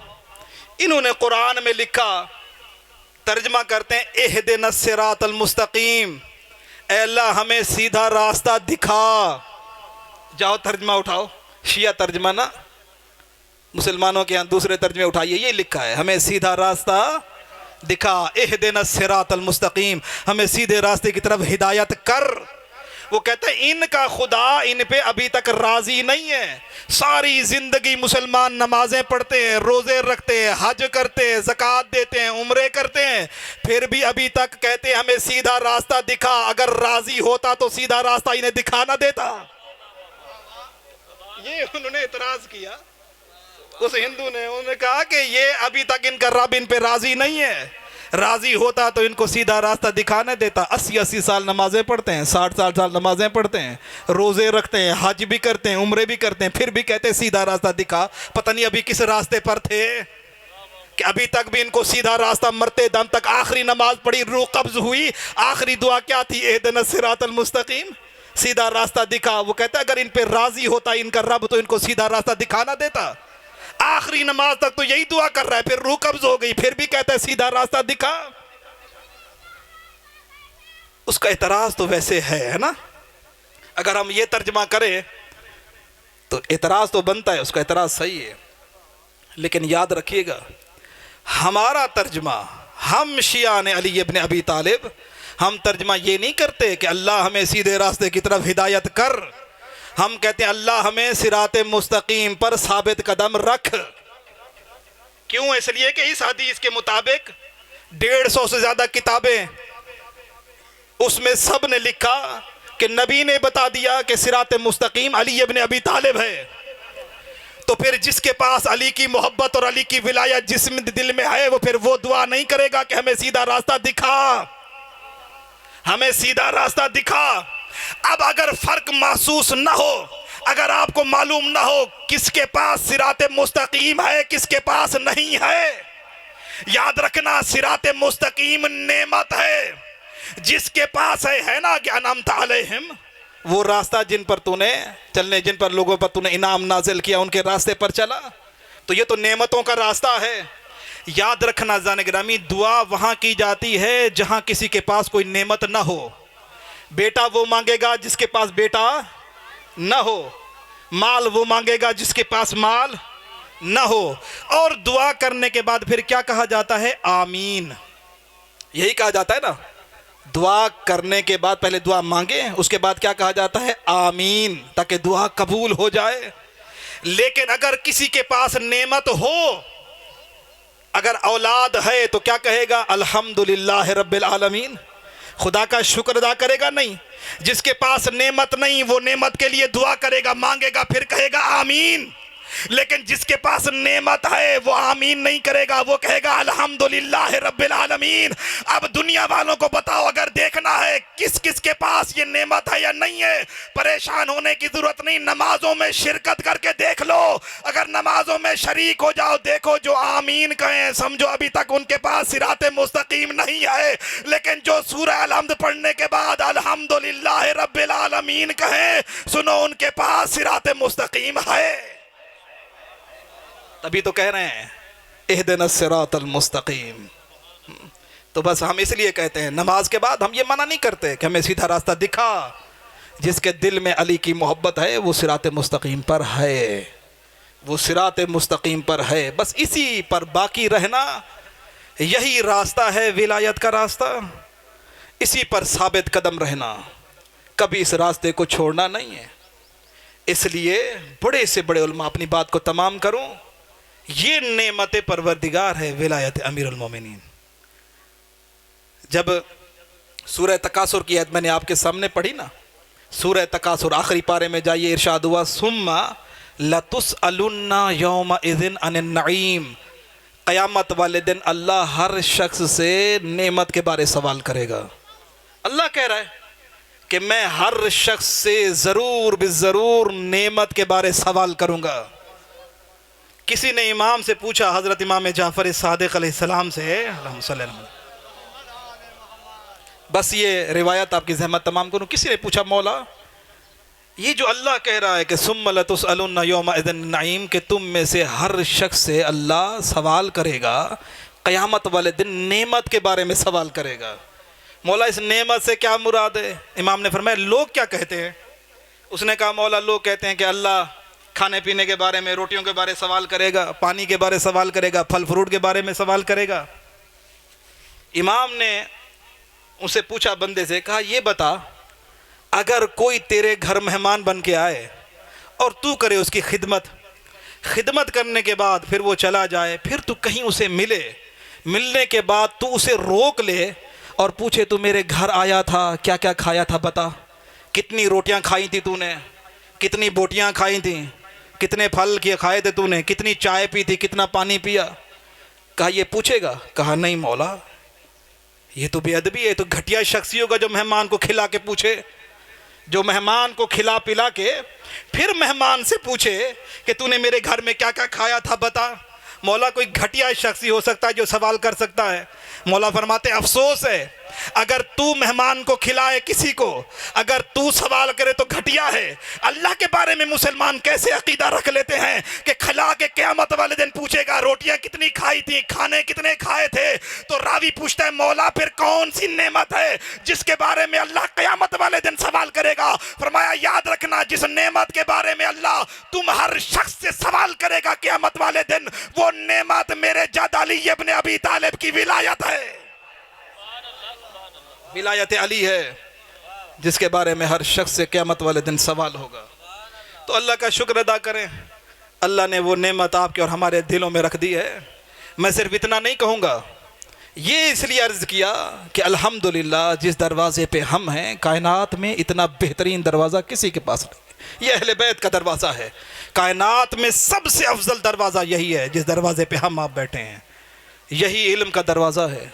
انہوں نے قرآن میں لکھا، ترجمہ کرتے ہیں اہدنا الصراط المستقیم، اے اللہ ہمیں سیدھا راستہ دکھا۔ جاؤ ترجمہ اٹھاؤ، شیعہ ترجمہ نا، مسلمانوں کے یہاں دوسرے ترجمے اٹھائیے، یہ لکھا ہے ہمیں سیدھا راستہ دکھا، اہدنا الصراط المستقیم، ہمیں سیدھے راستے کی طرف ہدایت کر۔ وہ کہتے ہیں ان کا خدا ان پہ ابھی تک راضی نہیں ہے۔ ساری زندگی مسلمان نمازیں پڑھتے ہیں، روزے رکھتے ہیں، حج کرتے ہیں، زکوٰۃ دیتے ہیں، عمرے کرتے ہیں، پھر بھی ابھی تک کہتے ہیں ہمیں سیدھا راستہ دکھا۔ اگر راضی ہوتا تو سیدھا راستہ انہیں دکھا نہ دیتا۔ یہ انہوں نے اعتراض کیا، اس ہندو نے، انہوں نے کہا کہ یہ ابھی تک ان کا رب ان پہ راضی نہیں ہے، راضی ہوتا تو ان کو سیدھا راستہ دکھانے دیتا۔ 80 سال نمازیں پڑھتے ہیں، 60 سال نمازیں پڑھتے ہیں، روزے رکھتے ہیں، حج بھی کرتے ہیں، عمرے بھی کرتے ہیں، پھر بھی کہتے ہیں سیدھا راستہ دکھا۔ پتہ نہیں ابھی کس راستے پر تھے کہ ابھی تک بھی ان کو سیدھا راستہ، مرتے دم تک آخری نماز پڑھی، روح قبض ہوئی، آخری دعا کیا تھی؟ اہدنا الصراط المستقیم، سیدھا راستہ دکھا۔ وہ کہتا ہے اگر ان پہ راضی ہوتا ان کا رب تو ان کو سیدھا راستہ دکھانا دیتا۔ آخری نماز تک تو یہی دعا کر رہا ہے، پھر روح قبض ہو گئی، پھر بھی کہتا ہے سیدھا راستہ دکھا۔ اس کا اعتراض تو ویسے ہے نا، اگر ہم یہ ترجمہ کریں تو اعتراض تو بنتا ہے، اس کا اعتراض صحیح ہے، لیکن یاد رکھیے گا ہمارا ترجمہ، ہم شیعان علی ابن ابی طالب، ہم ترجمہ یہ نہیں کرتے کہ اللہ ہمیں سیدھے راستے کی طرف ہدایت کر، ہم کہتے ہیں اللہ ہمیں صراط مستقیم پر ثابت قدم رکھ۔ کیوں؟ اس لیے کہ اس حدیث کے مطابق 150 سے زیادہ کتابیں، اس میں سب نے لکھا کہ نبی نے بتا دیا کہ صراط مستقیم علی ابن ابی طالب ہے۔ تو پھر جس کے پاس علی کی محبت اور علی کی ولایت جس میں دل میں ہے، وہ پھر وہ دعا نہیں کرے گا کہ ہمیں سیدھا راستہ دکھا، ہمیں سیدھا راستہ دکھا۔ اب اگر فرق محسوس نہ ہو، اگر آپ کو معلوم نہ ہو کس کے پاس صراط مستقیم ہے کس کے پاس نہیں ہے، یاد رکھنا صراط مستقیم نعمت ہے۔ جس کے پاس ہے نا کہ انعمت علیہم، وہ راستہ جن پر تو نے چلنے، جن پر لوگوں پر تو نے انعام نازل کیا، ان کے راستے پر چلا، تو یہ تو نعمتوں کا راستہ ہے۔ یاد رکھنا زان گرامی، دعا وہاں کی جاتی ہے جہاں کسی کے پاس کوئی نعمت نہ ہو۔ بیٹا وہ مانگے گا جس کے پاس بیٹا نہ ہو، مال وہ مانگے گا جس کے پاس مال نہ ہو۔ اور دعا کرنے کے بعد پھر کیا کہا جاتا ہے؟ آمین۔ یہی کہا جاتا ہے نا، دعا کرنے کے بعد پہلے دعا مانگے، اس کے بعد کیا کہا جاتا ہے؟ آمین، تاکہ دعا قبول ہو جائے۔ لیکن اگر کسی کے پاس نعمت ہو، اگر اولاد ہے تو کیا کہے گا؟ الحمدللہ رب العالمین، خدا کا شکر ادا کرے گا؟ نہیں۔ جس کے پاس نعمت نہیں وہ نعمت کے لیے دعا کرے گا، مانگے گا، پھر کہے گا آمین۔ لیکن جس کے پاس نعمت ہے وہ آمین نہیں کرے گا، وہ کہے گا الحمدللہ رب العالمین۔ اب دنیا والوں کو بتاؤ، اگر دیکھنا ہے کس کس کے پاس یہ نعمت ہے یا نہیں ہے، پریشان ہونے کی ضرورت نہیں، نمازوں میں شرکت کر کے دیکھ لو۔ اگر نمازوں میں شریک ہو جاؤ، دیکھو جو آمین کہیں سمجھو ابھی تک ان کے پاس صراط مستقیم نہیں ہے، لیکن جو سورہ الحمد پڑھنے کے بعد الحمدللہ رب العالمین کہیں، سنو ان کے پاس صراط مستقیم ہے۔ تبھی تو کہہ رہے ہیں اہدنا الصراط المستقیم۔ تو بس ہم اس لیے کہتے ہیں نماز کے بعد ہم یہ منع نہیں کرتے کہ ہمیں سیدھا راستہ دکھا۔ جس کے دل میں علی کی محبت ہے وہ صراط مستقیم پر ہے، وہ صراط مستقیم پر ہے، بس اسی پر باقی رہنا، یہی راستہ ہے ولایت کا راستہ، اسی پر ثابت قدم رہنا، کبھی اس راستے کو چھوڑنا نہیں ہے۔ اس لیے بڑے سے بڑے علماء، اپنی بات کو تمام کروں، یہ نعمت پروردگار ہے ولایت امیر المومنین۔ جب سورہ تکاثر کی آیت میں نے آپ کے سامنے پڑھی نا، سورہ تکاثر آخری پارے میں جائیے، ارشاد ہوا ثم لتسألن یومئذ عن النعیم، قیامت والے دن اللہ ہر شخص سے نعمت کے بارے سوال کرے گا۔ اللہ کہہ رہا ہے کہ میں ہر شخص سے ضرور بالضرور نعمت کے بارے سوال کروں گا۔ کسی نے امام سے پوچھا، حضرت امام جعفر صادق علیہ السلام سے، اللہم صلی اللہ علیہ وسلم، بس یہ روایت آپ کی زحمت تمام کروں، کسی نے پوچھا مولا یہ جو اللہ کہہ رہا ہے کہ ثم لتسألن یومئذ عن النعیم، کہ تم میں سے ہر شخص سے اللہ سوال کرے گا قیامت والے دن، نعمت کے بارے میں سوال کرے گا، مولا اس نعمت سے کیا مراد ہے؟ امام نے فرمایا لوگ کیا کہتے ہیں؟ اس نے کہا مولا لوگ کہتے ہیں کہ اللہ کھانے پینے کے بارے میں، روٹیوں کے بارے سوال کرے گا، پانی کے بارے سوال کرے گا، پھل فروٹ کے بارے میں سوال کرے گا۔ امام نے اسے پوچھا، بندے سے کہا یہ بتا، اگر کوئی تیرے گھر مہمان بن کے آئے اور تو کرے اس کی خدمت کرنے کے بعد پھر وہ چلا جائے، پھر تو کہیں اسے ملنے کے بعد تو اسے روک لے اور پوچھے تو میرے گھر آیا تھا، کیا کیا کھایا تھا بتا، کتنی روٹیاں کھائی تھی تو نے، کتنی بوٹیاں کھائی تھیں، کتنے پھل کھائے تھے تو نے، کتنی چائے پی تھی، کتنا پانی پیا؟ کہا یہ پوچھے گا؟ کہا نہیں مولا، یہ تو بے ادبی ہے، تو گھٹیا شخصی ہوگا جو مہمان کو کھلا کے پوچھے، جو مہمان کو کھلا پلا کے پھر مہمان سے پوچھے کہ تو نے میرے گھر میں کیا کیا کھایا تھا بتا۔ مولا کوئی گھٹیا شخصی ہو سکتا ہے جو سوال کر سکتا ہے؟ مولا فرماتے افسوس ہے، اگر تو مہمان کو کھلائے کسی کو، اگر تو سوال کرے تو گھٹیا ہے۔ اللہ کے بارے میں مسلمان کیسے عقیدہ رکھ لیتے ہیں کہ کھلا کے قیامت والے دن پوچھے گا روٹیاں کتنی کھائی تھی، کھانے کتنے کھائے تھے؟ تو راوی پوچھتا ہے مولا پھر کون سی نعمت ہے جس کے بارے میں اللہ قیامت والے دن سوال کرے گا؟ فرمایا یاد رکھنا، جس نعمت کے بارے میں اللہ تم ہر شخص سے سوال کرے گا قیامت والے دن، وہ نعمت میرے جد علی ابن ابی طالب کی ولایت ہے، ولایت علی ہے، جس کے بارے میں ہر شخص سے قیامت والے دن سوال ہوگا۔ تو اللہ کا شکر ادا کریں، اللہ نے وہ نعمت آپ کے اور ہمارے دلوں میں رکھ دی ہے۔ میں صرف اتنا نہیں کہوں گا، یہ اس لیے عرض کیا کہ الحمدللہ جس دروازے پہ ہم ہیں، کائنات میں اتنا بہترین دروازہ کسی کے پاس نہیں، یہ اہل بیت کا دروازہ ہے۔ کائنات میں سب سے افضل دروازہ یہی ہے جس دروازے پہ ہم آپ بیٹھے ہیں، یہی علم کا دروازہ ہے،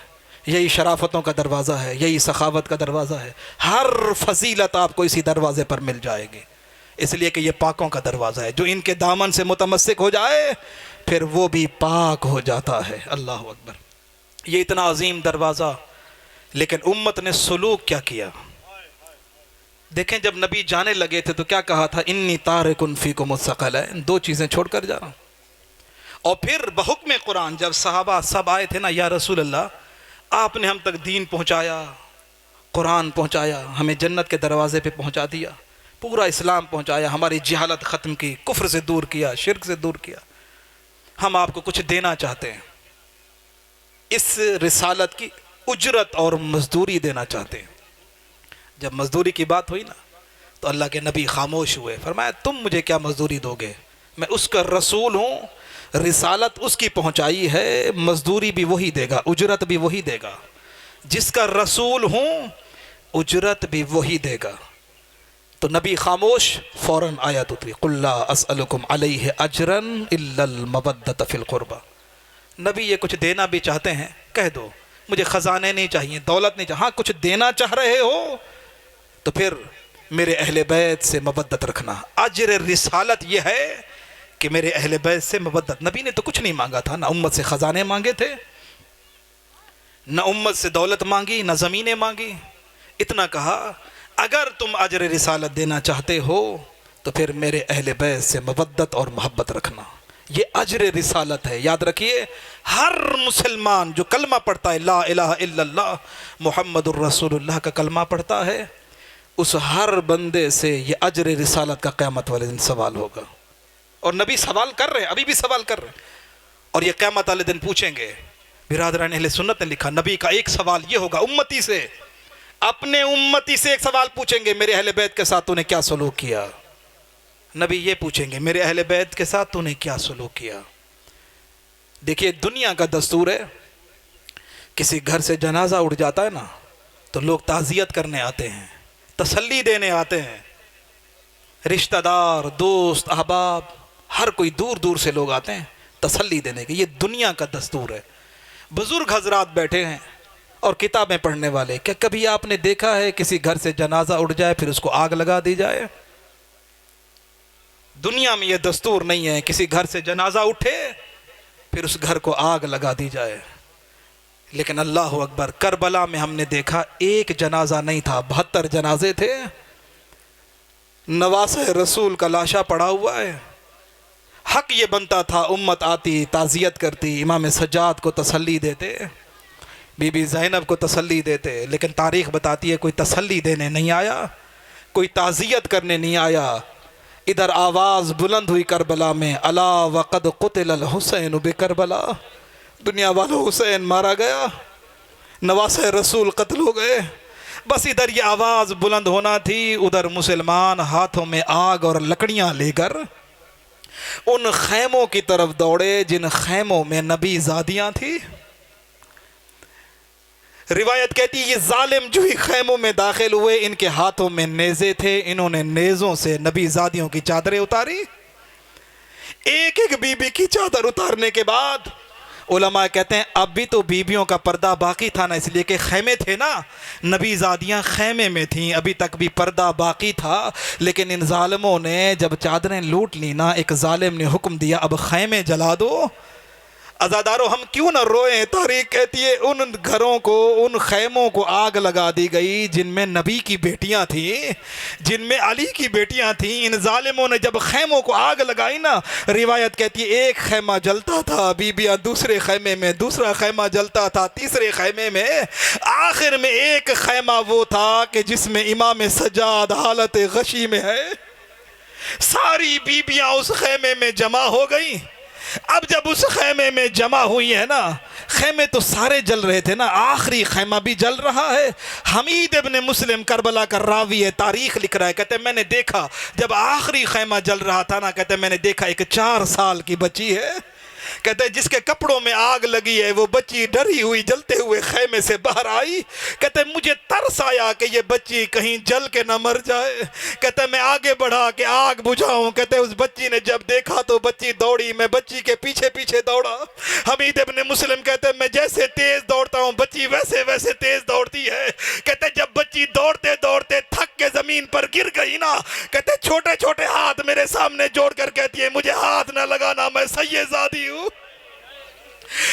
یہی شرافتوں کا دروازہ ہے، یہی سخاوت کا دروازہ ہے، ہر فضیلت آپ کو اسی دروازے پر مل جائے گی، اس لیے کہ یہ پاکوں کا دروازہ ہے، جو ان کے دامن سے متمسک ہو جائے پھر وہ بھی پاک ہو جاتا ہے۔ اللہ اکبر، یہ اتنا عظیم دروازہ، لیکن امت نے سلوک کیا کیا؟ دیکھیں جب نبی جانے لگے تھے تو کیا کہا تھا؟ انی تارکن فیکم الثقلین، دو چیزیں چھوڑ کر جا رہا ہوں، اور پھر بحکم قرآن جب صحابہ سب آئے تھے نا، یا رسول اللہ آپ نے ہم تک دین پہنچایا، قرآن پہنچایا، ہمیں جنت کے دروازے پہ پہنچا دیا، پورا اسلام پہنچایا، ہماری جہالت ختم کی، کفر سے دور کیا، شرک سے دور کیا، ہم آپ کو کچھ دینا چاہتے ہیں، اس رسالت کی اجرت اور مزدوری دینا چاہتے ہیں۔ جب مزدوری کی بات ہوئی نا تو اللہ کے نبی خاموش ہوئے، فرمایا تم مجھے کیا مزدوری دو گے، میں اس کا رسول ہوں، رسالت اس کی پہنچائی ہے، مزدوری بھی وہی دے گا، اجرت بھی وہی دے گا، جس کا رسول ہوں اجرت بھی وہی دے گا۔ تو نبی خاموش، فوراً آیت اتری، قل لا اسألکم علیہ اجرا الا المودۃ فی القربى۔ نبی یہ کچھ دینا بھی چاہتے ہیں، کہہ دو مجھے خزانے نہیں چاہیے، دولت نہیں چاہیے، ہاں کچھ دینا چاہ رہے ہو تو پھر میرے اہل بیت سے مودت رکھنا۔ اجر رسالت یہ ہے کہ میرے اہل بیت سے مودت۔ نبی نے تو کچھ نہیں مانگا تھا، نہ امت سے خزانے مانگے تھے، نہ امت سے دولت مانگی، نہ زمینیں مانگی، اتنا کہا اگر تم اجر رسالت دینا چاہتے ہو تو پھر میرے اہل بیت سے مودت اور محبت رکھنا۔ یہ اجر رسالت ہے، یاد رکھیے ہر مسلمان جو کلمہ پڑھتا ہے لا الہ الا اللہ محمد الرسول اللہ کا کلمہ پڑھتا ہے، اس ہر بندے سے یہ اجر رسالت کا قیامت والے دن سوال ہوگا۔ اور نبی سوال کر رہے ہیں، ابھی بھی سوال کر رہے ہیں، اور یہ قیامت والے دن پوچھیں گے۔ برادران اہل سنت نے لکھا نبی کا ایک سوال یہ ہوگا امتی سے، اپنے امتی سے ایک سوال پوچھیں گے، میرے اہل بیت کے ساتھ تو نے کیا سلوک کیا؟ نبی یہ پوچھیں گے میرے اہل بیت کے ساتھ تو نے کیا سلوک کیا؟ دیکھیے دنیا کا دستور ہے، کسی گھر سے جنازہ اٹھ جاتا ہے نا تو لوگ تعزیت کرنے آتے ہیں، تسلی دینے آتے ہیں، رشتہ دار، دوست، احباب، ہر کوئی دور دور سے لوگ آتے ہیں تسلی دینے کے۔ یہ دنیا کا دستور ہے۔ بزرگ حضرات بیٹھے ہیں اور کتابیں پڑھنے والے، کیا کبھی آپ نے دیکھا ہے کسی گھر سے جنازہ اٹھ جائے پھر اس کو آگ لگا دی جائے؟ دنیا میں یہ دستور نہیں ہے، کسی گھر سے جنازہ اٹھے پھر اس گھر کو آگ لگا دی جائے۔ لیکن اللہ اکبر، کربلا میں ہم نے دیکھا ایک جنازہ نہیں تھا، 72 جنازے تھے، نواسہ رسول کا لاشا پڑا ہوا ہے۔ حق یہ بنتا تھا امت آتی، تعزیت کرتی، امام سجاد کو تسلی دیتے، بی بی زینب کو تسلی دیتے، لیکن تاریخ بتاتی ہے کوئی تسلی دینے نہیں آیا، کوئی تعزیت کرنے نہیں آیا۔ ادھر آواز بلند ہوئی کربلا میں، الا وقد قتل الحسین بکربلا، دنیا والوں حسین مارا گیا، نواسہ رسول قتل ہو گئے۔ بس ادھر یہ آواز بلند ہونا تھی، ادھر مسلمان ہاتھوں میں آگ اور لکڑیاں لے کر ان خیموں کی طرف دوڑے جن خیموں میں نبی زادیاں تھی۔ روایت کہتی ہے یہ ظالم جو ہی خیموں میں داخل ہوئے ان کے ہاتھوں میں نیزے تھے، انہوں نے نیزوں سے نبی زادیوں کی چادریں اتاری۔ ایک ایک بی بی کی چادر اتارنے کے بعد علماء کہتے ہیں اب بھی تو بیویوں کا پردہ باقی تھا نا، اس لیے کہ خیمے تھے نا، نبی زادیاں خیمے میں تھیں، ابھی تک بھی پردہ باقی تھا۔ لیکن ان ظالموں نے جب چادریں لوٹ لی نا، ایک ظالم نے حکم دیا اب خیمے جلا دو۔ عزادارو ہم کیوں نہ روئیں؟ تاریخ کہتی ہے ان گھروں کو، ان خیموں کو آگ لگا دی گئی جن میں نبی کی بیٹیاں تھیں، جن میں علی کی بیٹیاں تھیں۔ ان ظالموں نے جب خیموں کو آگ لگائی نا، روایت کہتی ہے ایک خیمہ جلتا تھا، بیبیاں دوسرے خیمے میں، دوسرا خیمہ جلتا تھا تیسرے خیمے میں، آخر میں ایک خیمہ وہ تھا کہ جس میں امام سجاد حالت غشی میں ہے۔ ساری بیبیاں اس خیمے میں جمع ہو گئیں۔ اب جب اس خیمے میں جمع ہوئی ہے نا، خیمے تو سارے جل رہے تھے نا، آخری خیمہ بھی جل رہا ہے۔ حمید ابن مسلم کربلا کا راوی ہے، تاریخ لکھ رہا ہے، کہتے ہیں میں نے دیکھا جب آخری خیمہ جل رہا تھا نا، کہتے ہیں میں نے دیکھا ایک 4 سال کی بچی ہے، کہتے ہیں جس کے کپڑوں میں آگ لگی ہے، وہ بچی ڈری ہوئی جلتے ہوئے خیمے سے باہر آئی۔ کہتے ہیں مجھے ترس آیا کہ یہ بچی کہیں جل کے نہ مر جائے۔ کہتے ہیں میں آگے بڑھا کہ آگ بجھاؤں، کہتے ہیں اس بچی نے جب دیکھا تو بچی دوڑی، میں بچی کے پیچھے پیچھے دوڑا۔ حمید ابن مسلم کہتے ہیں میں جیسے تیز دوڑتا ہوں بچی ویسے ویسے تیز دوڑتی ہے۔ کہتے ہیں جب بچی دوڑتے دوڑتے تھک کے زمین پر گر گئی نا، کہتے ہیں چھوٹے چھوٹے ہاتھ میرے سامنے جوڑ کر کہتی ہے مجھے ہاتھ نہ لگانا، میں سید زادی ہوں۔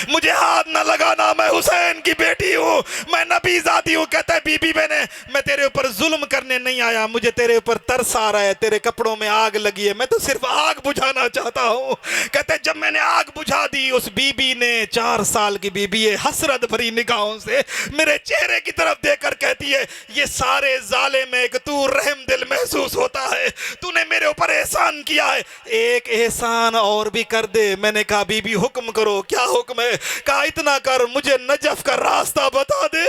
مجھے ہاتھ نہ لگانا، میں حسین کی بیٹی ہوں، میں نبی زادی ہوں۔ کہتا ہے بی بی میں تیرے اوپر ظلم کرنے نہیں آیا، مجھے تیرے اوپر ترس آ رہا ہے، تیرے کپڑوں میں آگ لگی ہے، میں تو صرف آگ بجھانا چاہتا ہوں۔ کہتے جب میں نے آگ بجھا دی، اس بی بی نے 4 سال کی بی بی حسرت بھری نگاہوں سے میرے چہرے کی طرف دیکھ کر کہتی ہے یہ سارے ظالم ہے کہ تو رحم دل محسوس ہوتا ہے، تو نے میرے اوپر احسان کیا ہے، ایک احسان اور بھی کر دے۔ میں نے کہا بی بی حکم کرو، کیا حکم ہے؟ کہا اتنا کر، مجھے نجف کا راستہ بتا دے۔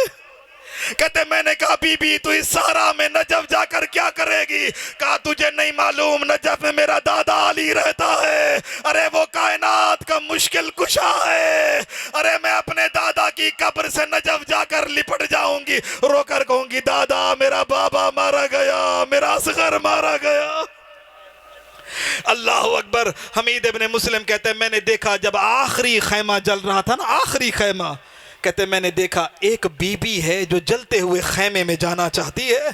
کہتے میں نے کہا بی بی تو اس صحرا میں نجف جا کر کیا کرے گی؟ کہا تجھے نہیں معلوم نجف میں میرا دادا علی رہتا ہے، ارے وہ کائنات کا مشکل کشا ہے، ارے میں اپنے دادا کی قبر سے نجف جا کر لپٹ جاؤں گی، رو کر کہوں گی دادا میرا بابا مارا گیا، میرا اصغر مارا گیا۔ اللہ اکبر۔ حمید ابن مسلم کہتے ہیں میں نے دیکھا جب آخری خیمہ جل رہا تھا نا، آخری خیمہ، کہتے میں نے دیکھا ایک بی بی ہے جو جلتے ہوئے خیمے میں جانا چاہتی ہے۔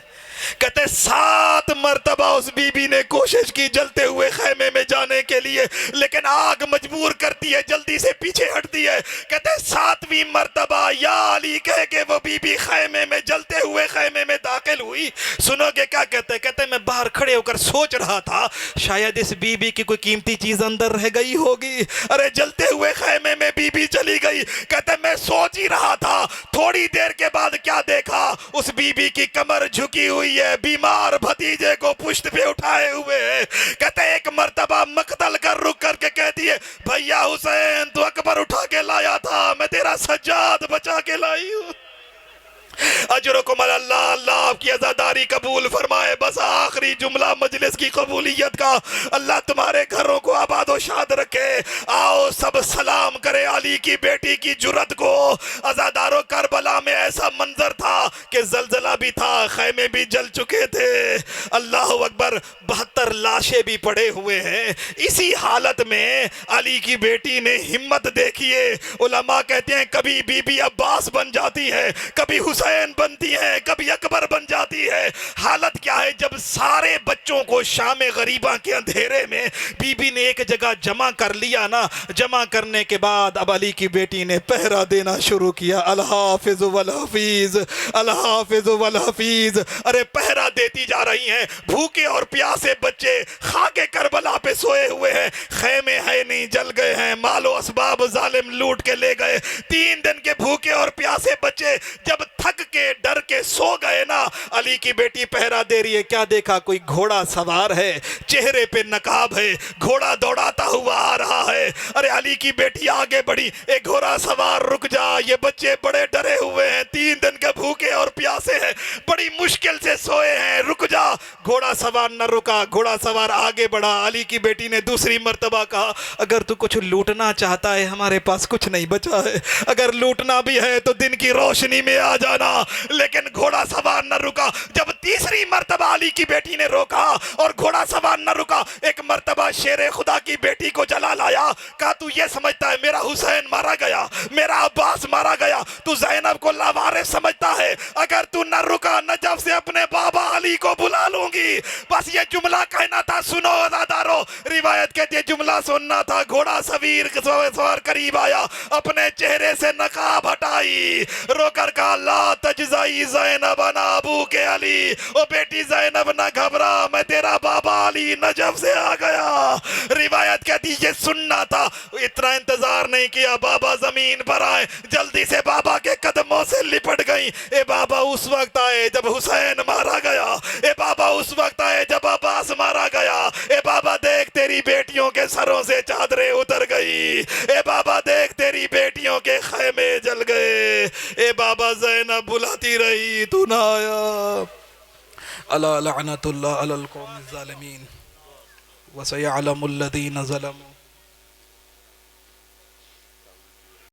کہتے 7 مرتبہ اس بی بی نے کوشش کی جلتے ہوئے خیمے میں جانے کے لیے، لیکن آگ مجبور کرتی ہے، جلدی سے پیچھے ہٹتی ہے۔ کہتے 7ویں مرتبہ یا علی کہہ کے وہ بی بی خیمے میں جلتے ہوئے خیمے میں داخل ہوئی۔ سنو گے کیا کہتے؟ کہتے میں باہر کھڑے ہو کر سوچ رہا تھا شاید اس بی بی کی کوئی قیمتی چیز اندر رہ گئی ہوگی، ارے جلتے ہوئے خیمے میں بی بی چلی گئی۔ کہتے میں سوچ ہی رہا تھا، تھوڑی دیر کے بعد کیا دیکھا، اس بی بی کی کمر جھکی ہوئی ہے، بیمار بھتیجے کو پشت پہ اٹھائے ہوئے ہے۔ کہتے ایک مرتبہ مقتل کر رک کر کے کہتی ہے بھیا حسین تو اکبر اٹھا کے لایا تھا، میں تیرا سجاد بچا کے لائی ہوں۔ اجرکم اللہ، اللہ آپ کی عزاداری قبول فرمائے۔ بس آخری جملہ مجلس کی قبولیت کا، اللہ تمہارے گھروں کو آباد و شاد رکھے۔ آؤ سب سلام کرے علی کی بیٹی کی جرت کو۔ عزاداروں کربلا میں ایسا منظر تھا کہ زلزلہ بھی تھا، خیمے بھی جل چکے تھے، اللہ اکبر، 72 لاشیں بھی پڑے ہوئے ہیں۔ اسی حالت میں علی کی بیٹی نے ہمت دیکھیے، علماء کہتے ہیں کبھی بی بی عباس بن جاتی ہے، کبھی حسین بنتی ہے، کبھی اکبر بن جاتی ہے۔ حالت کیا ہے؟ جب سارے بچوں کو شام غریبہ کے اندھیرے میں بی بی نے ایک جگہ جمع کر لیا نا، جمع کرنے کے بعد اب علی کی بیٹی نے پہرا دینا شروع کیا، الحافظ والحفیظ، الحافظ والحفیظ، ارے پہرا دیتی جا رہی ہیں۔ بھوکے اور پیاسے بچے خاک کربلا پہ سوئے ہوئے ہیں، خیمے ہے نہیں، جل گئے ہیں، مال و اسباب ظالم لوٹ کے لے گئے۔ 3 دن کے بھوکے اور پیاسے بچے جب تھک کے ڈر کے سو گئے نا، علی کی بیٹی پہرا دے رہی ہے۔ کیا دیکھا؟ کوئی گھوڑا سوار ہے، چہرے پہ نقاب ہے، گھوڑا دوڑاتا ہوا آ رہا ہے۔ ارے علی کی بیٹی آگے بڑھی، اے گھوڑا سوار رک جا، یہ بچے بڑے ڈرے ہوئے ہیں، 3 دن کے بھوکے اور پیاسے ہیں، بڑی مشکل سے سوئے ہیں، رک جا۔ گھوڑا سوار نہ رکا، گھوڑا سوار آگے بڑھا۔ علی کی بیٹی نے دوسری مرتبہ کہا اگر تو کچھ لوٹنا چاہتا ہے ہمارے پاس کچھ نہیں بچا ہے، اگر لوٹنا بھی ہے تو دن کی روشنی میں آ جانا۔ لیکن گھوڑا سوار نہ رکا۔ جب تیسری مرتبہ علی کی بیٹی نے روکا اور گھوڑا سوار نہ رکا، ایک مرتبہ شیر خدا کی بیٹی کو جلا لایا، کہا تو یہ سمجھتا ہے میرا حسین مارا گیا، میرا عباس مارا گیا، تو زینب کو لاوارث سمجھتا ہے، اگر تو نہ رکا نجف سے اپنے بابا علی کو بلا لوں گی۔ بس یہ جملہ کہنا تھا، سنو عزادارو، روایت کہتی ہے جملہ سننا تھا۔ گھوڑا سوار قریب آیا، اپنے چہرے سے نقاب ہٹائی، رو کر کہا لا تجزائی زینب انا ابو کے علی، او بیٹی زینب نہ گھبرا، میں تیرا بابا علی نجف سے آ گیا۔ روایت کہتی یہ سننا تھا، اتنا انتظار نہیں کیا، بابا زمین پر آئے، جلدی سے بابا کے قدموں سے لپٹ گئیں۔ اے بابا اس وقت آئے جب حسین مارا گیا، اے بابا اس وقت آئے جب عباس مارا گیا، اے بابا دیکھ تیری بیٹیوں کے سروں سے چادریں اتر گئی، اے بابا دیکھ تیری بیٹیوں کے خیمے جل گئے، اے بابا زینب بلاتی رہی تو نہ آیا۔ الا لعنت اللہ علی القوم الظالمین وسیعلم الذین ظلموا